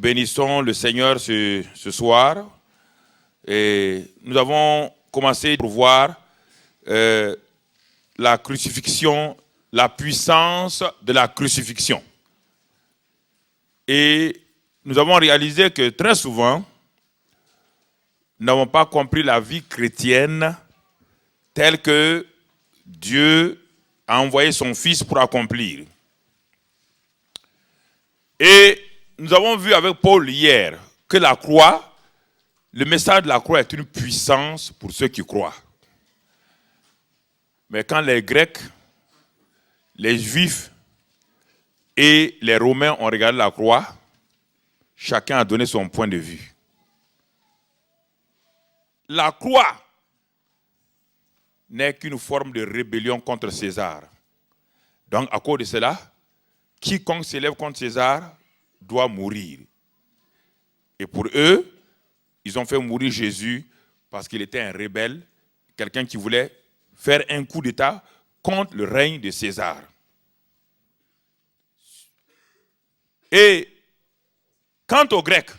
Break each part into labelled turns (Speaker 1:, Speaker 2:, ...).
Speaker 1: bénissons le Seigneur ce soir. Et nous avons commencé à voir la crucifixion, la puissance de la crucifixion. Et nous avons réalisé que très souvent, nous n'avons pas compris la vie chrétienne telle que Dieu a envoyé son Fils pour accomplir. Et nous avons vu avec Paul hier que la croix, le message de la croix est une puissance pour ceux qui croient. Mais quand les Grecs, les Juifs et les Romains ont regardé la croix, chacun a donné son point de vue. La croix n'est qu'une forme de rébellion contre César. Donc, à cause de cela, quiconque s'élève contre César doit mourir. Et pour eux, ils ont fait mourir Jésus parce qu'il était un rebelle, quelqu'un qui voulait faire un coup d'État contre le règne de César. Et quant aux Grecs,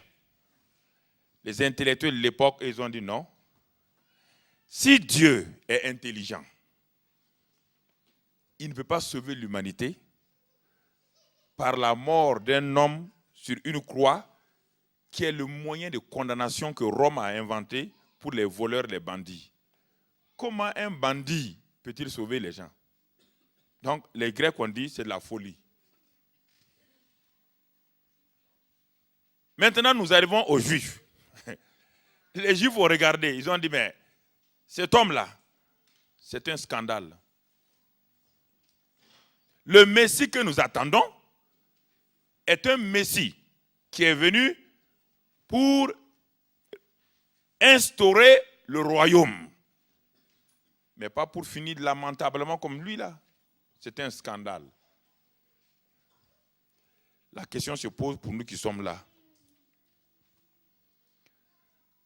Speaker 1: les intellectuels de l'époque, ils ont dit non. Si Dieu est intelligent, il ne peut pas sauver l'humanité par la mort d'un homme sur une croix qui est le moyen de condamnation que Rome a inventé pour les voleurs, les bandits. Comment un bandit peut-il sauver les gens? Donc les Grecs ont dit c'est de la folie. Maintenant nous arrivons aux Juifs. Les Juifs ont regardé, ils ont dit mais cet homme-là, c'est un scandale. Le Messie que nous attendons est un Messie qui est venu pour instaurer le royaume. Mais pas pour finir lamentablement comme lui là. C'est un scandale. La question se pose pour nous qui sommes là.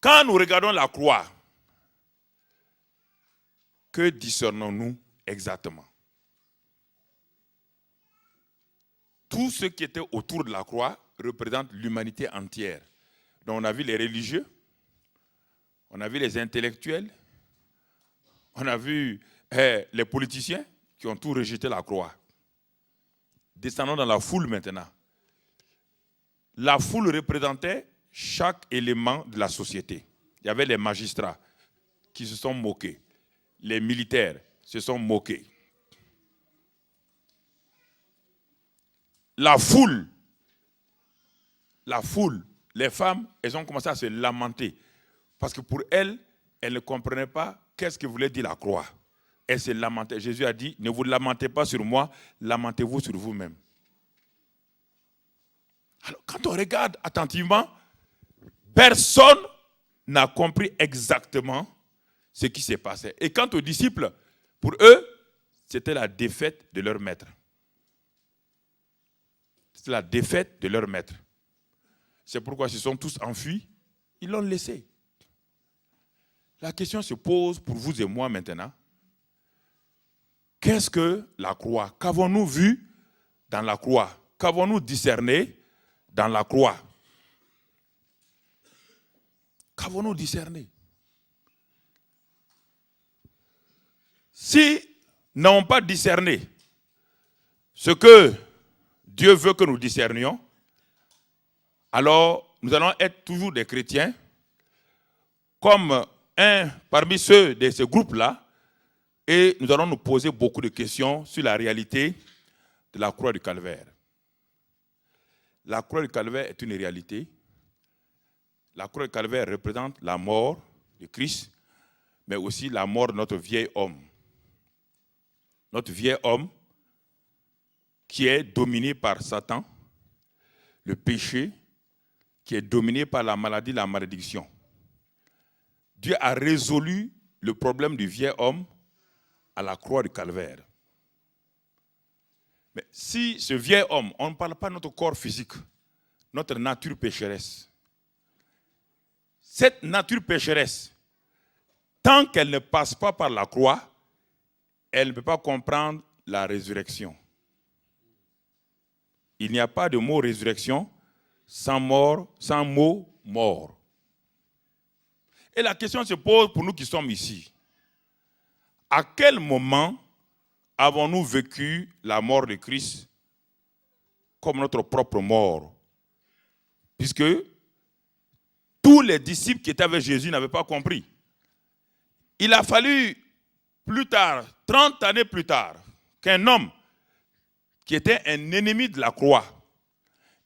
Speaker 1: Quand nous regardons la croix, que discernons-nous exactement? Tout ce qui était autour de la croix représente l'humanité entière. Donc on a vu les religieux, on a vu les intellectuels, on a vu les politiciens qui ont tout rejeté la croix. Descendons dans la foule maintenant. La foule représentait chaque élément de la société. Il y avait les magistrats qui se sont moqués. Les militaires se sont moqués. La foule, les femmes, elles ont commencé à se lamenter. Parce que pour elles, elles ne comprenaient pas qu'est-ce que voulait dire la croix. Elles se lamentaient. Jésus a dit, ne vous lamentez pas sur moi, lamentez-vous sur vous-même. Alors, quand on regarde attentivement, personne n'a compris exactement ce qui s'est passé. Et quant aux disciples, pour eux, c'était la défaite de leur maître. C'était la défaite de leur maître. C'est pourquoi ils se sont tous enfuis. Ils l'ont laissé. La question se pose pour vous et moi maintenant. Qu'est-ce que la croix? Qu'avons-nous vu dans la croix? Qu'avons-nous discerné dans la croix? Qu'avons-nous discerné? Si nous n'avons pas discerné ce que Dieu veut que nous discernions, alors nous allons être toujours des chrétiens, comme un parmi ceux de ce groupe-là, et nous allons nous poser beaucoup de questions sur la réalité de la croix du Calvaire. La croix du Calvaire est une réalité. La croix du Calvaire représente la mort de Christ, mais aussi la mort de notre vieil homme. Notre vieil homme qui est dominé par Satan, le péché, qui est dominé par la maladie, la malédiction. Dieu a résolu le problème du vieil homme à la croix du Calvaire. Mais si ce vieil homme, on ne parle pas de notre corps physique, notre nature pécheresse. Cette nature pécheresse, tant qu'elle ne passe pas par la croix, elle ne peut pas comprendre la résurrection. Il n'y a pas de mot résurrection sans mot mort. Et la question se pose pour nous qui sommes ici. À quel moment avons-nous vécu la mort de Christ comme notre propre mort? Puisque tous les disciples qui étaient avec Jésus n'avaient pas compris. Il a fallu plus tard, 30 années plus tard, qu'un homme qui était un ennemi de la croix,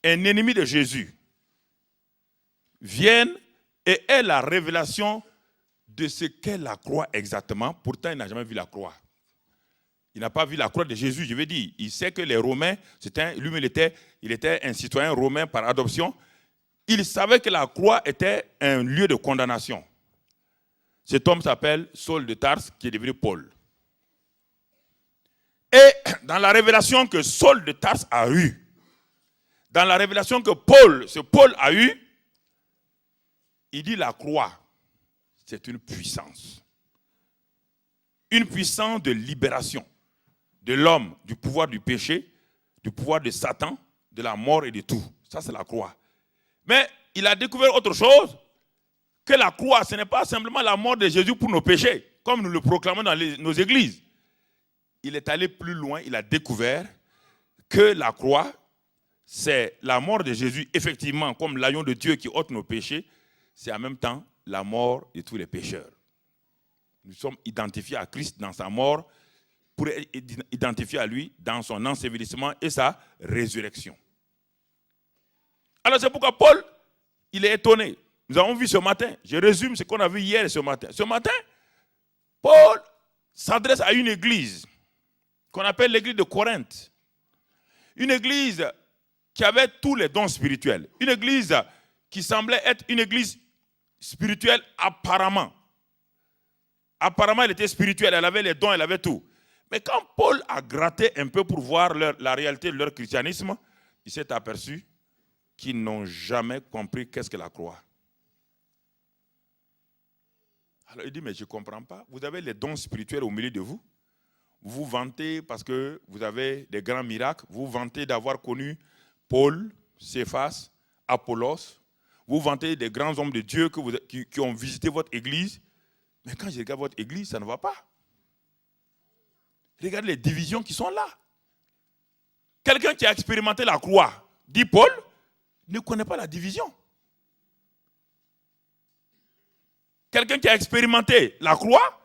Speaker 1: un ennemi de Jésus, vienne et ait la révélation de ce qu'est la croix exactement. Pourtant, il n'a jamais vu la croix. Il n'a pas vu la croix de Jésus, je veux dire. Il sait que les Romains, il était un citoyen romain par adoption. Il savait que la croix était un lieu de condamnation. Cet homme s'appelle Saul de Tarse, qui est devenu Paul. Et dans la révélation que Saul de Tarse a eue, dans la révélation que Paul a eue, il dit la croix, c'est une puissance. Une puissance de libération de l'homme, du pouvoir du péché, du pouvoir de Satan, de la mort et de tout. Ça, c'est la croix. Mais il a découvert autre chose, que la croix, ce n'est pas simplement la mort de Jésus pour nos péchés, comme nous le proclamons dans nos églises. Il est allé plus loin, il a découvert que la croix, c'est la mort de Jésus, effectivement, comme l'agneau de Dieu qui ôte nos péchés, c'est en même temps la mort de tous les pécheurs. Nous sommes identifiés à Christ dans sa mort, pour être identifiés à lui dans son ensevelissement et sa résurrection. Alors c'est pourquoi Paul, il est étonné. Nous avons vu ce matin, je résume ce qu'on a vu hier et ce matin. Ce matin, Paul s'adresse à une église qu'on appelle l'église de Corinthe. Une église qui avait tous les dons spirituels. Une église qui semblait être une église spirituelle apparemment. Apparemment, elle était spirituelle, elle avait les dons, elle avait tout. Mais quand Paul a gratté un peu pour voir la réalité de leur christianisme, il s'est aperçu qu'ils n'ont jamais compris qu'est-ce que la croix. Alors il dit, mais je ne comprends pas. Vous avez les dons spirituels au milieu de vous. Vous vous vantez parce que vous avez des grands miracles. Vous vous vantez d'avoir connu Paul, Céphas, Apollos. Vous vous vantez des grands hommes de Dieu qui ont visité votre église. Mais quand je regarde votre église, ça ne va pas. Regardez les divisions qui sont là. Quelqu'un qui a expérimenté la croix, dit Paul, ne connaît pas la division. Quelqu'un qui a expérimenté la croix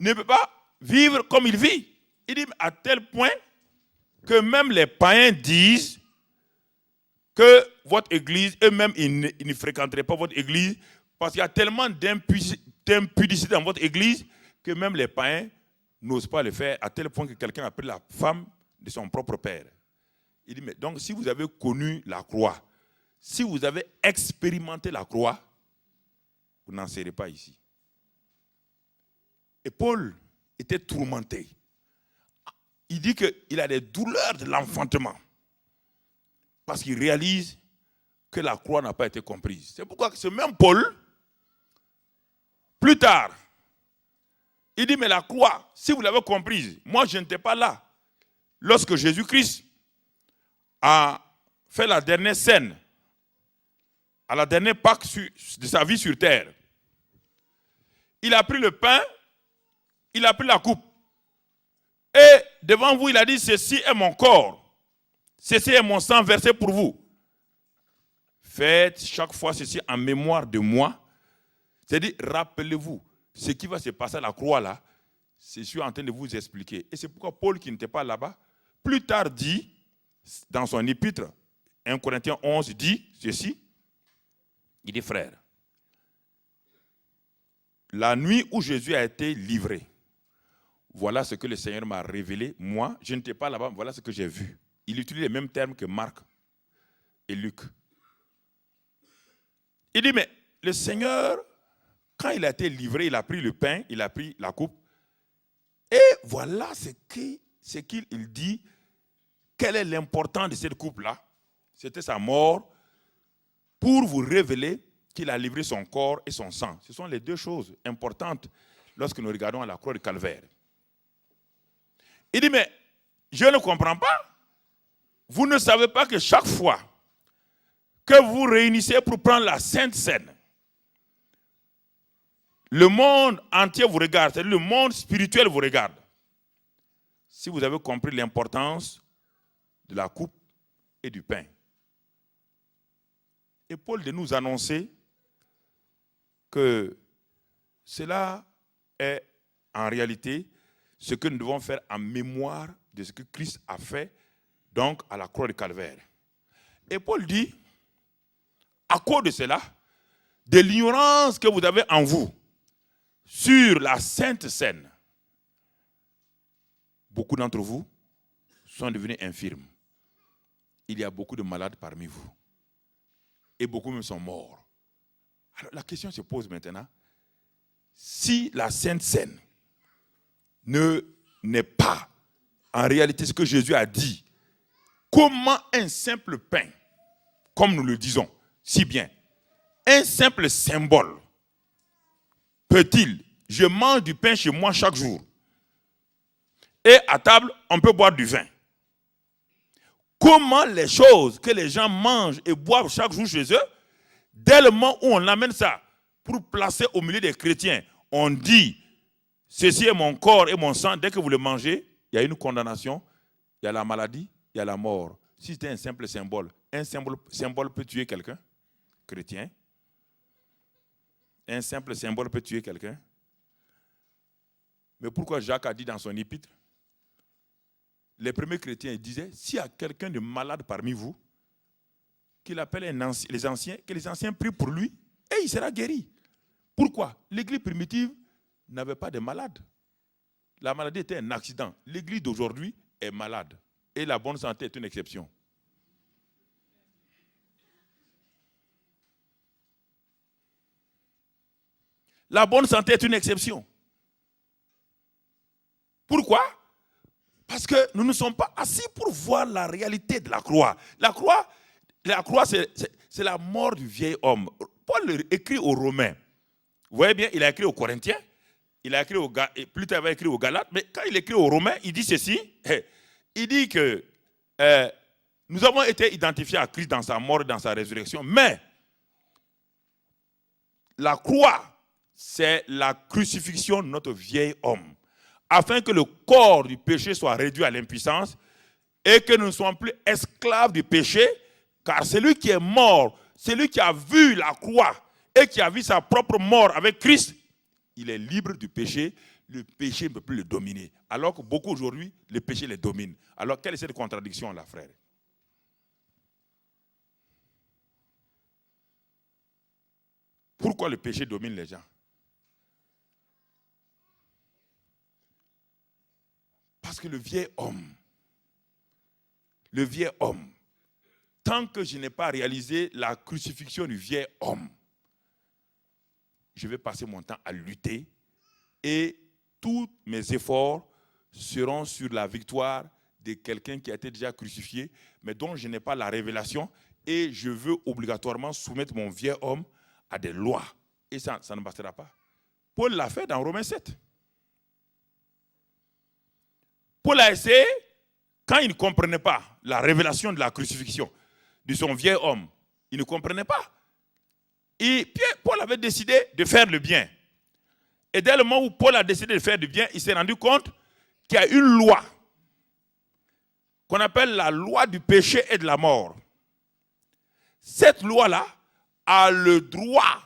Speaker 1: ne peut pas vivre comme il vit. Il dit à tel point que même les païens disent que votre église, eux-mêmes, ils ne fréquenteraient pas votre église parce qu'il y a tellement d'impudicité dans votre église que même les païens n'osent pas le faire, à tel point que quelqu'un a pris la femme de son propre père. Il dit, mais donc si vous avez connu la croix, si vous avez expérimenté la croix, vous n'en serez pas ici. Et Paul était tourmenté. Il dit qu'il a des douleurs de l'enfantement. Parce qu'il réalise que la croix n'a pas été comprise. C'est pourquoi ce même Paul, plus tard, il dit, mais la croix, si vous l'avez comprise, moi je n'étais pas là. Lorsque Jésus-Christ a fait la dernière scène, à la dernière Pâque de sa vie sur terre, il a pris le pain, il a pris la coupe. Et devant vous, il a dit, ceci est mon corps, ceci est mon sang versé pour vous. Faites chaque fois ceci en mémoire de moi. C'est-à-dire, rappelez-vous, ce qui va se passer à la croix là, c'est ce que je suis en train de vous expliquer. Et c'est pourquoi Paul, qui n'était pas là-bas, plus tard dit, dans son épître, 1 Corinthiens 11, dit ceci, il dit, frère, la nuit où Jésus a été livré, voilà ce que le Seigneur m'a révélé. Moi, je n'étais pas là-bas, voilà ce que j'ai vu. Il utilise les mêmes termes que Marc et Luc. Il dit, mais le Seigneur, quand il a été livré, il a pris le pain, il a pris la coupe. Et voilà ce qu'il dit, quelle est l'importance de cette coupe-là. C'était sa mort pour vous révéler qu'il a livré son corps et son sang. Ce sont les deux choses importantes lorsque nous regardons à la croix du Calvaire. Il dit, mais je ne comprends pas. Vous ne savez pas que chaque fois que vous réunissez pour prendre la Sainte Seine, le monde entier vous regarde, c'est-à-dire le monde spirituel vous regarde. Si vous avez compris l'importance de la coupe et du pain. Et Paul de nous annoncer que cela est en réalité ce que nous devons faire en mémoire de ce que Christ a fait donc à la croix du Calvaire. Et Paul dit, à cause de cela, de l'ignorance que vous avez en vous sur la Sainte Seine, beaucoup d'entre vous sont devenus infirmes. Il y a beaucoup de malades parmi vous. Et beaucoup même sont morts. Alors la question se pose maintenant, si la Sainte Seine n'est pas en réalité ce que Jésus a dit, comment un simple pain, comme nous le disons si bien, un simple symbole, peut-il, je mange du pain chez moi chaque jour, et à table, on peut boire du vin. Comment les choses que les gens mangent et boivent chaque jour chez eux, dès le moment où on amène ça pour placer au milieu des chrétiens, on dit, ceci est mon corps et mon sang, dès que vous le mangez, il y a une condamnation, il y a la maladie, il y a la mort. Si c'était un simple symbole peut tuer quelqu'un, chrétien. Un simple symbole peut tuer quelqu'un. Mais pourquoi Jacques a dit dans son épître, les premiers chrétiens disaient, s'il y a quelqu'un de malade parmi vous, qu'il appelle les anciens, que les anciens prient pour lui, et il sera guéri. Pourquoi? L'église primitive n'avait pas de malades. La maladie était un accident. L'église d'aujourd'hui est malade. Et la bonne santé est une exception. La bonne santé est une exception. Pourquoi? Parce que nous ne sommes pas assis pour voir la réalité de la croix. La croix, c'est la mort du vieil homme. Paul écrit aux Romains. Vous voyez bien, il a écrit aux Corinthiens, il a écrit plus tard il a écrit aux Galates, mais quand il écrit aux Romains, il dit ceci. Il dit que nous avons été identifiés à Christ dans sa mort et dans sa résurrection, mais la croix, c'est la crucifixion de notre vieil homme, afin que le corps du péché soit réduit à l'impuissance et que nous ne soyons plus esclaves du péché, car celui qui est mort, celui qui a vu la croix et qui a vu sa propre mort avec Christ, il est libre du péché, le péché ne peut plus le dominer. Alors que beaucoup aujourd'hui, le péché les domine. Alors quelle est cette contradiction là, frère? Pourquoi le péché domine les gens? Parce que le vieil homme, tant que je n'ai pas réalisé la crucifixion du vieil homme, je vais passer mon temps à lutter et tous mes efforts seront sur la victoire de quelqu'un qui a été déjà crucifié, mais dont je n'ai pas la révélation et je veux obligatoirement soumettre mon vieil homme à des lois. Et ça ne bastera pas. Paul l'a fait dans Romains 7. Paul a essayé, quand il ne comprenait pas la révélation de la crucifixion de son vieil homme, il ne comprenait pas. Et puis Paul avait décidé de faire le bien. Et dès le moment où Paul a décidé de faire du bien, il s'est rendu compte qu'il y a une loi qu'on appelle la loi du péché et de la mort. Cette loi-là a le droit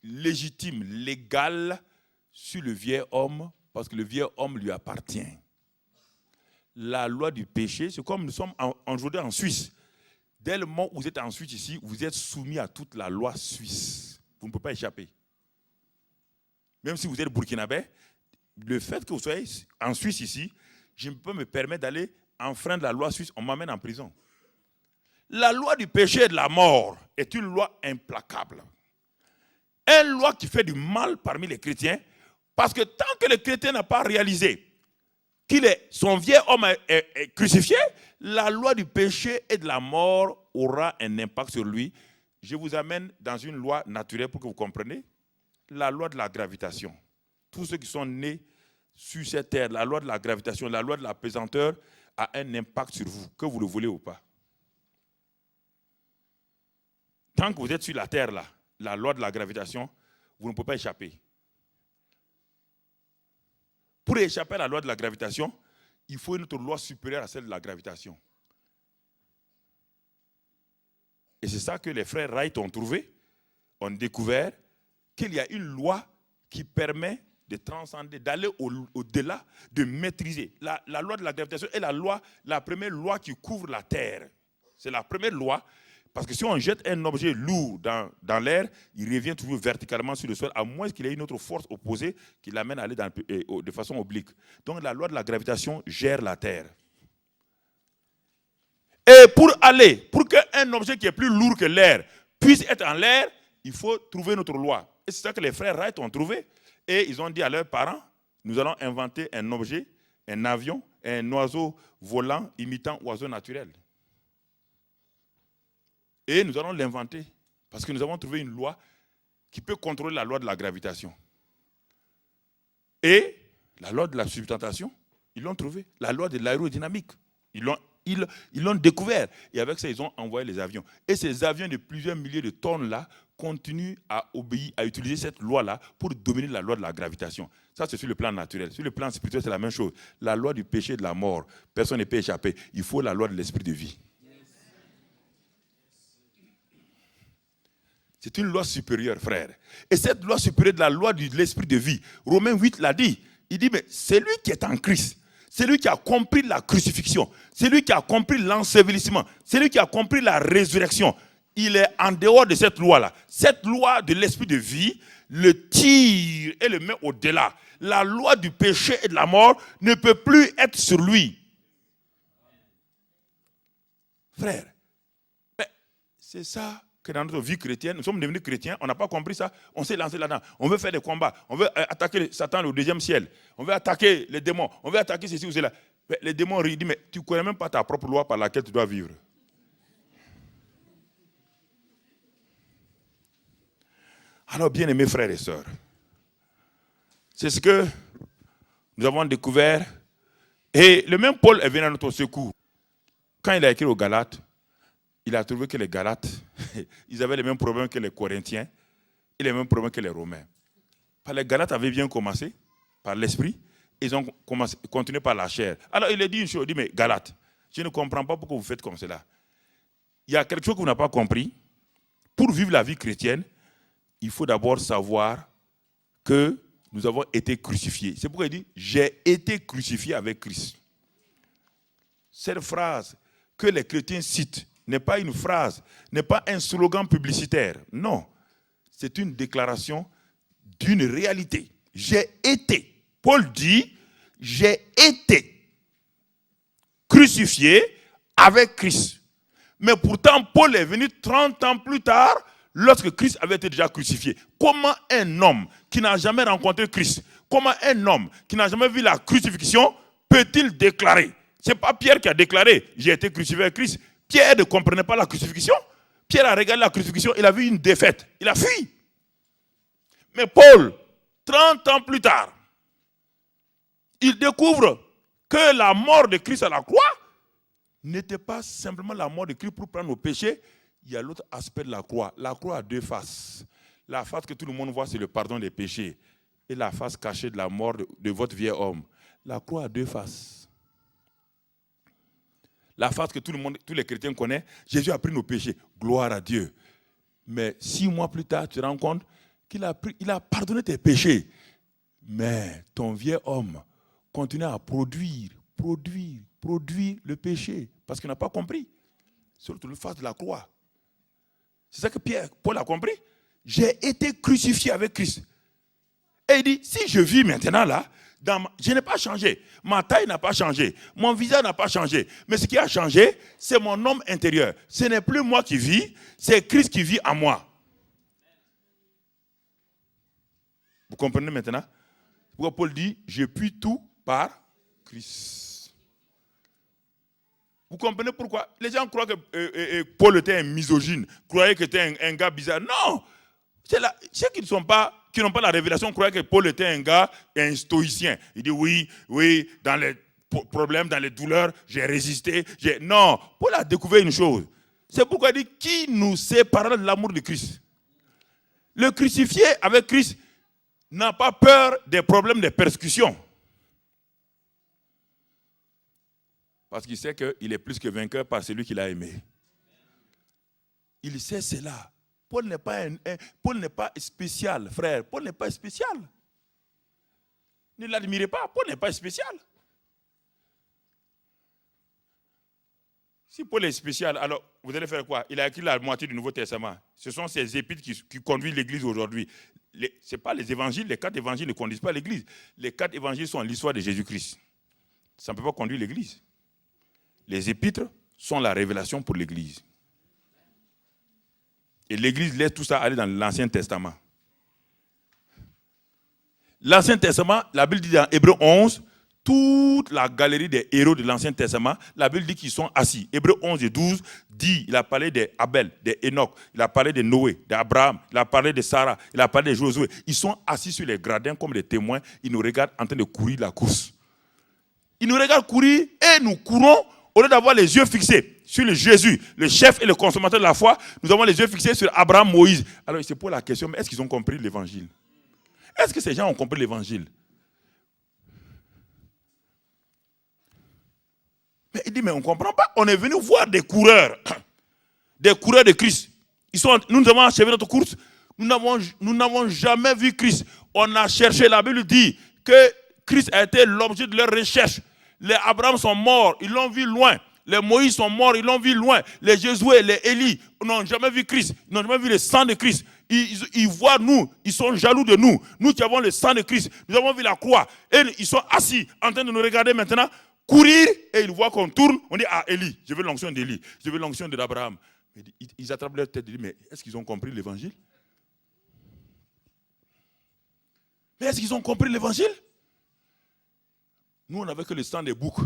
Speaker 1: légitime, légal, sur le vieil homme, parce que le vieil homme lui appartient. La loi du péché, c'est comme nous sommes aujourd'hui en Suisse. Dès le moment où vous êtes en Suisse ici, vous êtes soumis à toute la loi suisse. Vous ne pouvez pas échapper. Même si vous êtes burkinabé, le fait que vous soyez en Suisse ici, je ne peux me permettre d'aller enfreindre la loi suisse, on m'amène en prison. La loi du péché et de la mort est une loi implacable. Une loi qui fait du mal parmi les chrétiens, parce que tant que le chrétien n'a pas réalisé son vieil homme est crucifié, la loi du péché et de la mort aura un impact sur lui. Je vous amène dans une loi naturelle pour que vous compreniez. La loi de la gravitation. Tous ceux qui sont nés sur cette terre, la loi de la gravitation, la loi de la pesanteur a un impact sur vous, que vous le voulez ou pas. Tant que vous êtes sur la terre, là, la loi de la gravitation, vous ne pouvez pas échapper. Pour échapper à la loi de la gravitation, il faut une autre loi supérieure à celle de la gravitation. Et c'est ça que les frères Wright ont trouvé, ont découvert qu'il y a une loi qui permet de transcender, d'aller au-delà, de maîtriser. La loi de la gravitation est la première loi qui couvre la Terre. C'est la première loi, parce que si on jette un objet lourd dans l'air, il revient toujours verticalement sur le sol, à moins qu'il ait une autre force opposée qui l'amène à aller de façon oblique. Donc la loi de la gravitation gère la Terre. Et pour qu'un objet qui est plus lourd que l'air puisse être en l'air, il faut trouver notre loi. Et c'est ça que les frères Wright ont trouvé. Et ils ont dit à leurs parents, nous allons inventer un objet, un avion, un oiseau volant imitant oiseau naturel. Et nous allons l'inventer parce que nous avons trouvé une loi qui peut contrôler la loi de la gravitation. Et la loi de la subtentation, ils l'ont trouvé. La loi de l'aérodynamique, ils l'ont découvert. Et avec ça, ils ont envoyé les avions. Et ces avions de plusieurs milliers de tonnes-là continuent à obéir, à utiliser cette loi-là pour dominer la loi de la gravitation. Ça, c'est sur le plan naturel. Sur le plan spirituel, c'est la même chose. La loi du péché et de la mort, personne ne peut échapper. Il faut la loi de l'esprit de vie. C'est une loi supérieure, frère. Et cette loi supérieure de la loi de l'esprit de vie, Romains 8 l'a dit. Il dit, mais c'est lui qui est en Christ. C'est lui qui a compris la crucifixion. C'est lui qui a compris l'ensevelissement. C'est lui qui a compris la résurrection. Il est en dehors de cette loi-là. Cette loi de l'esprit de vie le tire et le met au-delà. La loi du péché et de la mort ne peut plus être sur lui. Frère, c'est ça que dans notre vie chrétienne, nous sommes devenus chrétiens, on n'a pas compris ça, on s'est lancé là-dedans. On veut faire des combats, on veut attaquer Satan au deuxième ciel, on veut attaquer les démons, on veut attaquer ceci ou cela. Mais les démons disent, mais tu ne connais même pas ta propre loi par laquelle tu dois vivre. Alors, bien-aimés frères et sœurs, c'est ce que nous avons découvert. Et le même Paul est venu à notre secours. Quand il a écrit aux Galates, il a trouvé que les Galates, ils avaient les mêmes problèmes que les Corinthiens et les mêmes problèmes que les Romains. Les Galates avaient bien commencé par l'esprit, ils ont continué par la chair. Alors il a dit une chose, il dit, mais Galates, je ne comprends pas pourquoi vous faites comme cela. Il y a quelque chose que vous n'avez pas compris. Pour vivre la vie chrétienne, il faut d'abord savoir que nous avons été crucifiés. C'est pourquoi il dit, j'ai été crucifié avec Christ. Cette phrase que les chrétiens citent n'est pas une phrase, n'est pas un slogan publicitaire. Non, c'est une déclaration d'une réalité. J'ai été. Paul dit, j'ai été crucifié avec Christ. Mais pourtant, Paul est venu 30 ans plus tard, lorsque Christ avait été déjà crucifié. Comment un homme qui n'a jamais rencontré Christ, comment un homme qui n'a jamais vu la crucifixion peut-il déclarer? Ce n'est pas Pierre qui a déclaré, j'ai été crucifié avec Christ. Pierre ne comprenait pas la crucifixion. Pierre a regardé la crucifixion, il a vu une défaite. Il a fui. Mais Paul, 30 ans plus tard, il découvre que la mort de Christ à la croix n'était pas simplement la mort de Christ pour prendre nos péchés. Il y a l'autre aspect de la croix. La croix a deux faces. La face que tout le monde voit, c'est le pardon des péchés. Et la face cachée de la mort de votre vieil homme. La croix a deux faces. La face que tous les chrétiens connaissent, Jésus a pris nos péchés. Gloire à Dieu. Mais 6 mois plus tard, tu te rends compte qu'il a pardonné tes péchés. Mais ton vieil homme continue à produire le péché. Parce qu'il n'a pas compris. Surtout le face de la croix. C'est ça que Paul a compris. J'ai été crucifié avec Christ. Et il dit, si je vis maintenant là, je n'ai pas changé. Ma taille n'a pas changé. Mon visage n'a pas changé. Mais ce qui a changé, c'est mon homme intérieur. Ce n'est plus moi qui vis, c'est Christ qui vit en moi. Vous comprenez maintenant? Pourquoi Paul dit, je puis tout par Christ. Vous comprenez pourquoi? Les gens croient que Paul était un misogyne, croyaient qu'il était un gars bizarre. Non! Ceux qui n'ont pas la révélation croyaient que Paul était un gars, un stoïcien. Il dit oui, dans les problèmes, dans les douleurs, j'ai résisté. Non, Paul a découvert une chose. C'est pourquoi il dit qui nous séparera de l'amour de Christ. Le crucifié avec Christ n'a pas peur des problèmes de persécution. Parce qu'il sait qu'il est plus que vainqueur par celui qu'il a aimé. Il sait cela. Paul n'est pas spécial, frère. Paul n'est pas spécial. Ne l'admirez pas, Paul n'est pas spécial. Si Paul est spécial, alors vous allez faire quoi? Il a écrit la moitié du Nouveau Testament. Ce sont ces épîtres qui conduisent l'Église aujourd'hui. Ce n'est pas les évangiles, les 4 évangiles ne conduisent pas l'Église. Les 4 évangiles sont l'histoire de Jésus-Christ. Ça ne peut pas conduire l'Église. Les épîtres sont la révélation pour l'Église. Et l'Église laisse tout ça aller dans l'Ancien Testament. L'Ancien Testament, la Bible dit dans Hébreux 11, toute la galerie des héros de l'Ancien Testament, la Bible dit qu'ils sont assis. Hébreux 11 et 12 dit, il a parlé d'Abel, d'Enoch, il a parlé de Noé, d'Abraham, il a parlé de Sarah, il a parlé de Josué. Ils sont assis sur les gradins comme des témoins, ils nous regardent en train de courir la course. Ils nous regardent courir et nous courons au lieu d'avoir les yeux fixés sur le Jésus, le chef et le consommateur de la foi, nous avons les yeux fixés sur Abraham, Moïse. Alors il se pose la question, mais est-ce qu'ils ont compris l'évangile? Est-ce que ces gens ont compris l'évangile? Mais il dit, mais on ne comprend pas. On est venu voir des coureurs de Christ. Nous avons achevé notre course. Nous n'avons jamais vu Christ. On a cherché, la Bible dit que Christ a été l'objet de leur recherche. Les Abraham sont morts, ils l'ont vu loin. Les Moïse sont morts, ils l'ont vu loin. Les Josué, les Élie n'ont jamais vu Christ. Ils n'ont jamais vu le sang de Christ. Ils voient nous, ils sont jaloux de nous. Nous qui avons le sang de Christ, nous avons vu la croix. Et ils sont assis en train de nous regarder maintenant, courir, et ils voient qu'on tourne. On dit, ah, Élie, je veux l'onction d'Élie, je veux l'onction d'Abraham. Ils attrapent leur tête et disent, mais est-ce qu'ils ont compris l'évangile? Mais est-ce qu'ils ont compris l'évangile? Nous, on n'avait que le sang des boucs.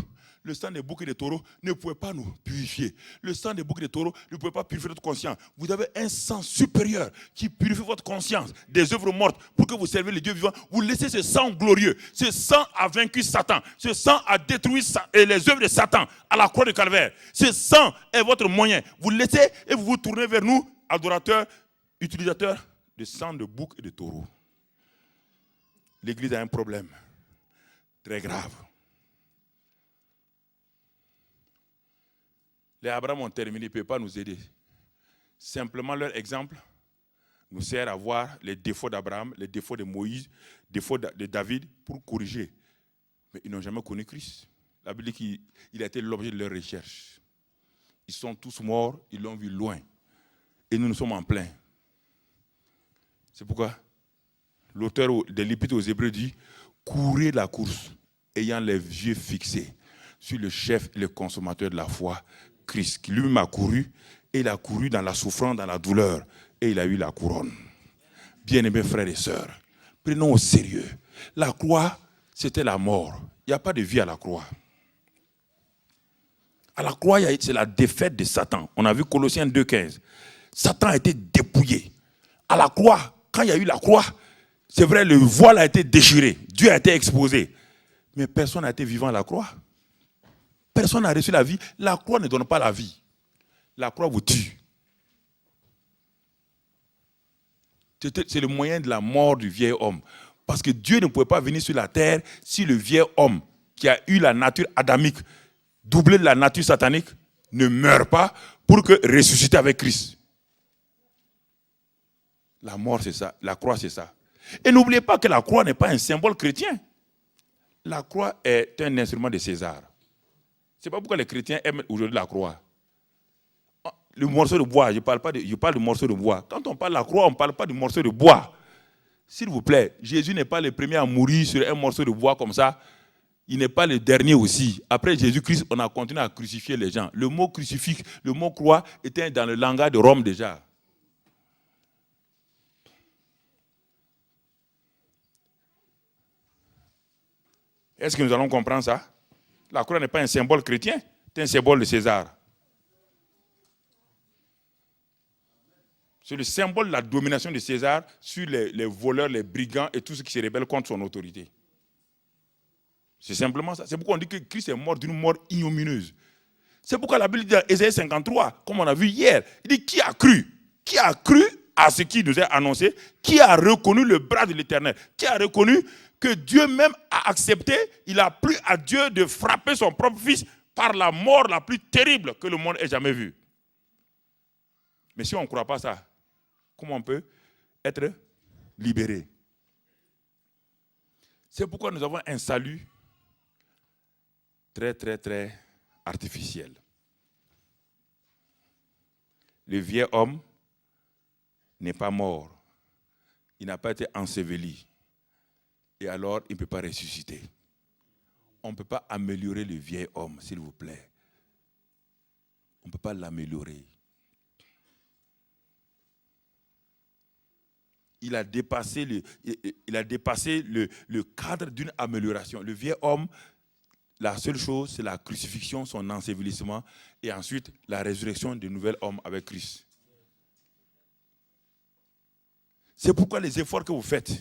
Speaker 1: Le sang des boucs et des taureaux ne pouvait pas nous purifier. Le sang des boucs et des taureaux ne pouvait pas purifier notre conscience. Vous avez un sang supérieur qui purifie votre conscience des œuvres mortes pour que vous serviez le Dieu vivant. Vous laissez ce sang glorieux. Ce sang a vaincu Satan. Ce sang a détruit les œuvres de Satan à la croix de Calvaire. Ce sang est votre moyen. Vous laissez et vous vous tournez vers nous, adorateurs, utilisateurs de sang de boucs et de taureaux. L'Église a un problème très grave. Les Abraham ont terminé, ils ne peuvent pas nous aider. Simplement leur exemple nous sert à voir les défauts d'Abraham, les défauts de Moïse, les défauts de David pour corriger. Mais ils n'ont jamais connu Christ. La Bible dit qu'il a été l'objet de leur recherche. Ils sont tous morts, ils l'ont vu loin. Et nous sommes en plein. C'est pourquoi l'auteur de l'Épître aux Hébreux dit « Courez la course, ayant les yeux fixés sur le chef et le consommateur de la foi, Christ, qui lui-même a couru, et il a couru dans la souffrance, dans la douleur, et il a eu la couronne. » Bien-aimés frères et sœurs, prenons au sérieux. La croix, c'était la mort. Il n'y a pas de vie à la croix. À la croix, c'est la défaite de Satan. On a vu Colossiens 2,15. Satan a été dépouillé. À la croix, quand il y a eu la croix, c'est vrai, le voile a été déchiré. Dieu a été exposé. Mais personne n'a été vivant à la croix. Personne n'a reçu la vie. La croix ne donne pas la vie. La croix vous tue. C'est le moyen de la mort du vieil homme. Parce que Dieu ne pouvait pas venir sur la terre si le vieil homme qui a eu la nature adamique, doublée de la nature satanique, ne meurt pas pour que ressusciter avec Christ. La mort, c'est ça. La croix, c'est ça. Et n'oubliez pas que la croix n'est pas un symbole chrétien. La croix est un instrument de César. Ce n'est pas pourquoi les chrétiens aiment aujourd'hui la croix. Le morceau de bois, je parle du morceau de bois. Quand on parle de la croix, on ne parle pas du morceau de bois. S'il vous plaît, Jésus n'est pas le premier à mourir sur un morceau de bois comme ça. Il n'est pas le dernier aussi. Après Jésus-Christ, on a continué à crucifier les gens. Le mot crucifix, le mot croix était dans le langage de Rome déjà. Est-ce que nous allons comprendre ça? La croix n'est pas un symbole chrétien, c'est un symbole de César. C'est le symbole de la domination de César sur les voleurs, les brigands et tout ce qui se rebelle contre son autorité. C'est simplement ça. C'est pourquoi on dit que Christ est mort d'une mort ignominieuse. C'est pourquoi la Bible dit dans Ésaïe 53, comme on a vu hier, il dit qui a cru? Qui a cru à ce qui nous est annoncé? Qui a reconnu le bras de l'Éternel? Qui a reconnu que Dieu même a accepté, il a plu à Dieu de frapper son propre fils par la mort la plus terrible que le monde ait jamais vue. Mais si on ne croit pas ça, comment on peut être libéré? C'est pourquoi nous avons un salut très, très, très artificiel. Le vieil homme n'est pas mort. Il n'a pas été enseveli. Et alors, il ne peut pas ressusciter. On ne peut pas améliorer le vieil homme, s'il vous plaît. On ne peut pas l'améliorer. Il a dépassé le cadre d'une amélioration. Le vieil homme, la seule chose, c'est la crucifixion, son ensevelissement, et ensuite la résurrection du nouvel homme avec Christ. C'est pourquoi les efforts que vous faites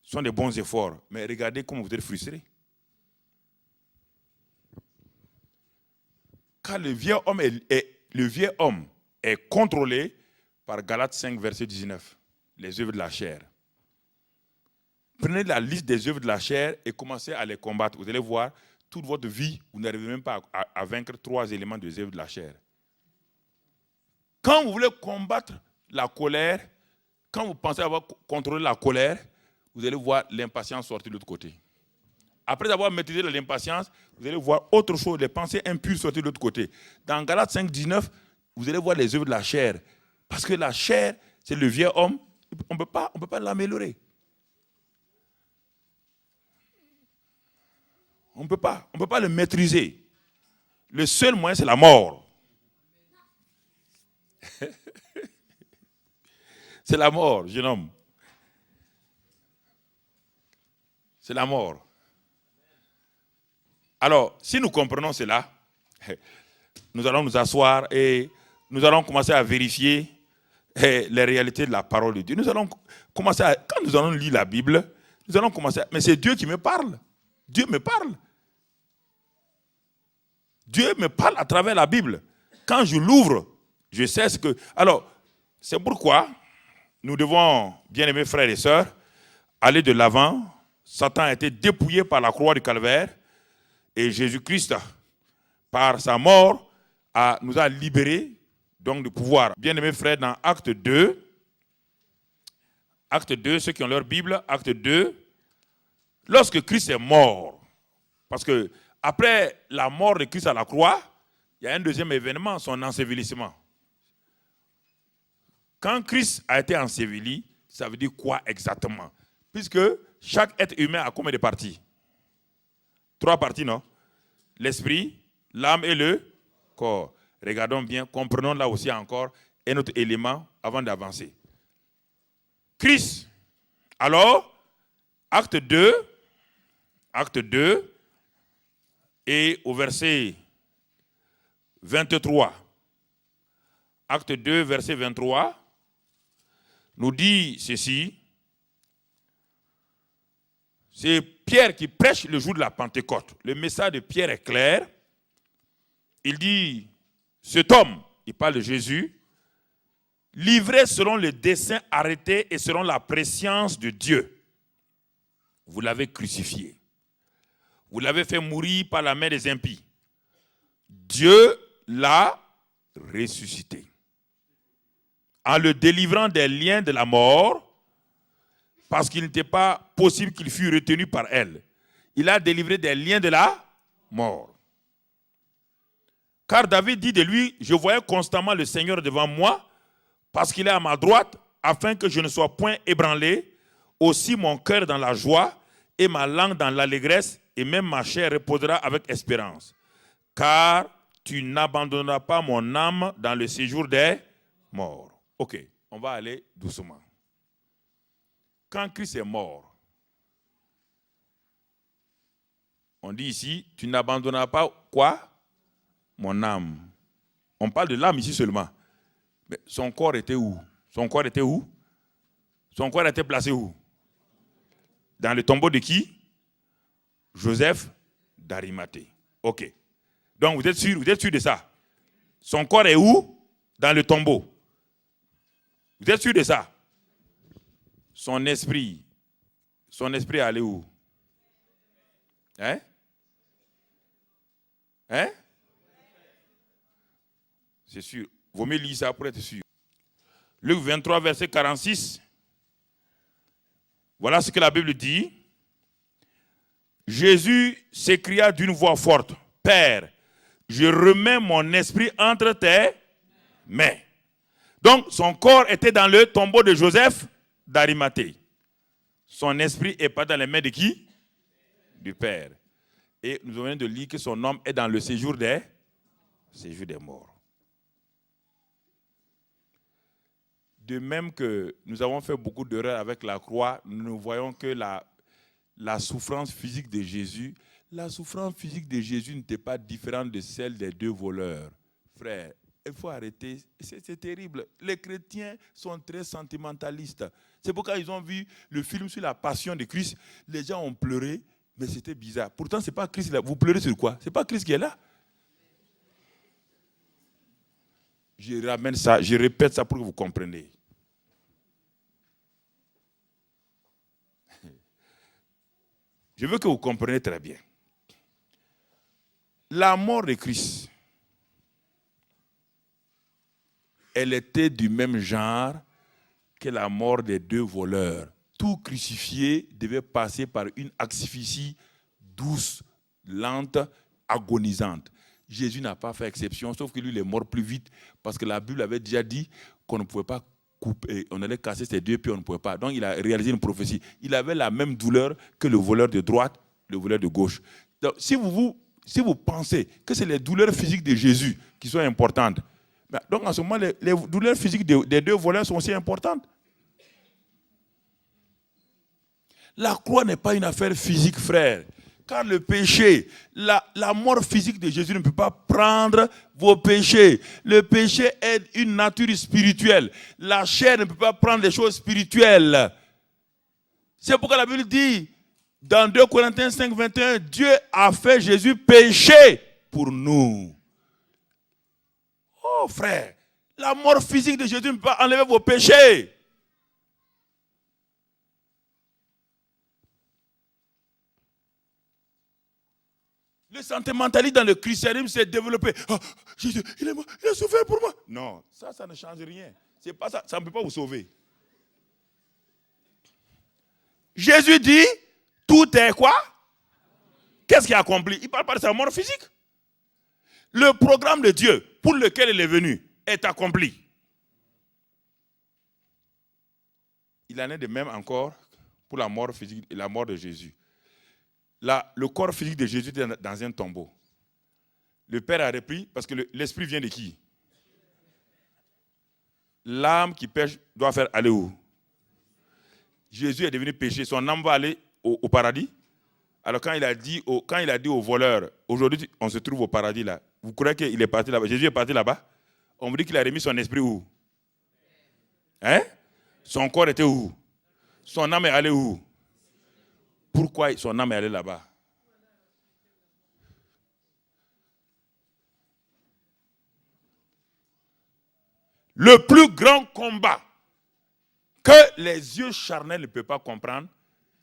Speaker 1: sont des bons efforts, mais regardez comment vous êtes frustrés. Car le vieil homme est contrôlé par Galates 5, verset 19, les œuvres de la chair. Prenez la liste des œuvres de la chair et commencez à les combattre. Vous allez voir, toute votre vie, vous n'arrivez même pas à vaincre 3 éléments des œuvres de la chair. Quand vous voulez combattre la colère, quand vous pensez avoir contrôlé la colère, vous allez voir l'impatience sortir de l'autre côté. Après avoir maîtrisé l'impatience, vous allez voir autre chose, les pensées impures sortir de l'autre côté. Dans Galates 5, 19, vous allez voir les œuvres de la chair. Parce que la chair, c'est le vieux homme, on ne peut pas l'améliorer. On ne peut pas le maîtriser. Le seul moyen, c'est la mort. C'est la mort, jeune homme. C'est la mort. Alors, si nous comprenons cela, nous allons nous asseoir et nous allons commencer à vérifier les réalités de la parole de Dieu. Nous allons commencer quand nous allons lire la Bible, nous allons commencer mais c'est Dieu qui me parle. Dieu me parle. Dieu me parle à travers la Bible. Quand je l'ouvre, je sais ce que... Alors, c'est pourquoi nous devons, bien-aimés frères et sœurs, aller de l'avant. Satan a été dépouillé par la croix du Calvaire et Jésus-Christ, par sa mort, nous a libérés donc du pouvoir. Bien-aimés frères, dans Acte 2, ceux qui ont leur Bible, Acte 2, lorsque Christ est mort, parce que après la mort de Christ à la croix, il y a un deuxième événement, son ensevelissement. Quand Christ a été enseveli, ça veut dire quoi exactement? Puisque chaque être humain a combien de parties? 3 parties, non? L'esprit, l'âme et le corps. Regardons bien, comprenons là aussi encore un autre élément avant d'avancer. Christ, alors, acte 2, et au verset 23, acte 2, verset 23, nous dit ceci. C'est Pierre qui prêche le jour de la Pentecôte. Le message de Pierre est clair. Il dit, cet homme, il parle de Jésus, livré selon le dessein arrêté et selon la prescience de Dieu. Vous l'avez crucifié. Vous l'avez fait mourir par la main des impies. Dieu l'a ressuscité. En le délivrant des liens de la mort, parce qu'il n'était pas possible qu'il fût retenu par elle. Il a délivré des liens de la mort. Car David dit de lui, je voyais constamment le Seigneur devant moi, parce qu'il est à ma droite, afin que je ne sois point ébranlé. Aussi mon cœur dans la joie, et ma langue dans l'allégresse, et même ma chair reposera avec espérance. Car tu n'abandonneras pas mon âme dans le séjour des morts. Ok, on va aller doucement. Quand Christ est mort, on dit ici, tu n'abandonneras pas quoi? Mon âme. On parle de l'âme ici seulement. Mais son corps était où? Son corps était où? Son corps était placé où? Dans le tombeau de qui? Joseph d'Arimathée. Ok. Donc vous êtes sûr de ça? Son corps est où? Dans le tombeau. Vous êtes sûr de ça? Son esprit est allé où? Hein? Hein? C'est sûr. Vaut mieux lire ça pour être sûr. Luc 23, verset 46. Voilà ce que la Bible dit. Jésus s'écria d'une voix forte, « Père, je remets mon esprit entre tes mains. » Donc, son corps était dans le tombeau de Joseph d'Arimathée. Son esprit n'est pas dans les mains de qui? Du Père. Et nous venons de lire que son âme est dans le séjour des morts. De même que nous avons fait beaucoup d'erreurs avec la croix, nous voyons que la souffrance physique de Jésus, n'était pas différente de celle des deux voleurs. Frère, il faut arrêter, c'est terrible. Les chrétiens sont très sentimentalistes. C'est pourquoi ils ont vu le film sur la passion de Christ. Les gens ont pleuré, mais c'était bizarre. Pourtant, ce n'est pas Christ là. Vous pleurez sur quoi? Ce n'est pas Christ qui est là. Je ramène ça, je répète ça pour que vous compreniez. Je veux que vous compreniez très bien. La mort de Christ, elle était du même genre que la mort des deux voleurs. Tout crucifié devait passer par une asphyxie douce, lente, agonisante. Jésus n'a pas fait exception, sauf que lui, il est mort plus vite, parce que la Bible avait déjà dit qu'on ne pouvait pas couper, on allait casser ses deux pieds, on ne pouvait pas. Donc il a réalisé une prophétie. Il avait la même douleur que le voleur de droite, le voleur de gauche. Donc si vous pensez que c'est les douleurs physiques de Jésus qui sont importantes, donc en ce moment, les douleurs physiques des deux voleurs sont aussi importantes. La croix n'est pas une affaire physique, frère. Car le péché, la mort physique de Jésus ne peut pas prendre vos péchés. Le péché est une nature spirituelle. La chair ne peut pas prendre des choses spirituelles. C'est pourquoi la Bible dit, dans 2 Corinthiens 5, 21, Dieu a fait Jésus péché pour nous. Oh frère, la mort physique de Jésus ne peut pas enlever vos péchés. Le sentimentalisme dans le christianisme s'est développé. Oh, Jésus, il est mort, il a souffert pour moi. Non, ça ne change rien. C'est pas ça, ça ne peut pas vous sauver. Jésus dit, tout est quoi? Qu'est-ce qu'il a accompli? Il ne parle pas de sa mort physique. Le programme de Dieu pour lequel il est venu est accompli. Il en est de même encore pour la mort physique et la mort de Jésus. Là, le corps physique de Jésus était dans un tombeau. Le Père a repris, parce que l'esprit vient de qui? L'âme qui pêche doit faire aller où? Jésus est devenu péché, son âme va aller au paradis. Alors quand il a dit aux voleurs, aujourd'hui on se trouve au paradis là, vous croyez qu'il est parti là-bas? Jésus est parti là-bas? On vous dit qu'il a remis son esprit où? Hein? Son corps était où? Son âme est allée où? Pourquoi son âme est allée là-bas? Le plus grand combat que les yeux charnels ne peuvent pas comprendre,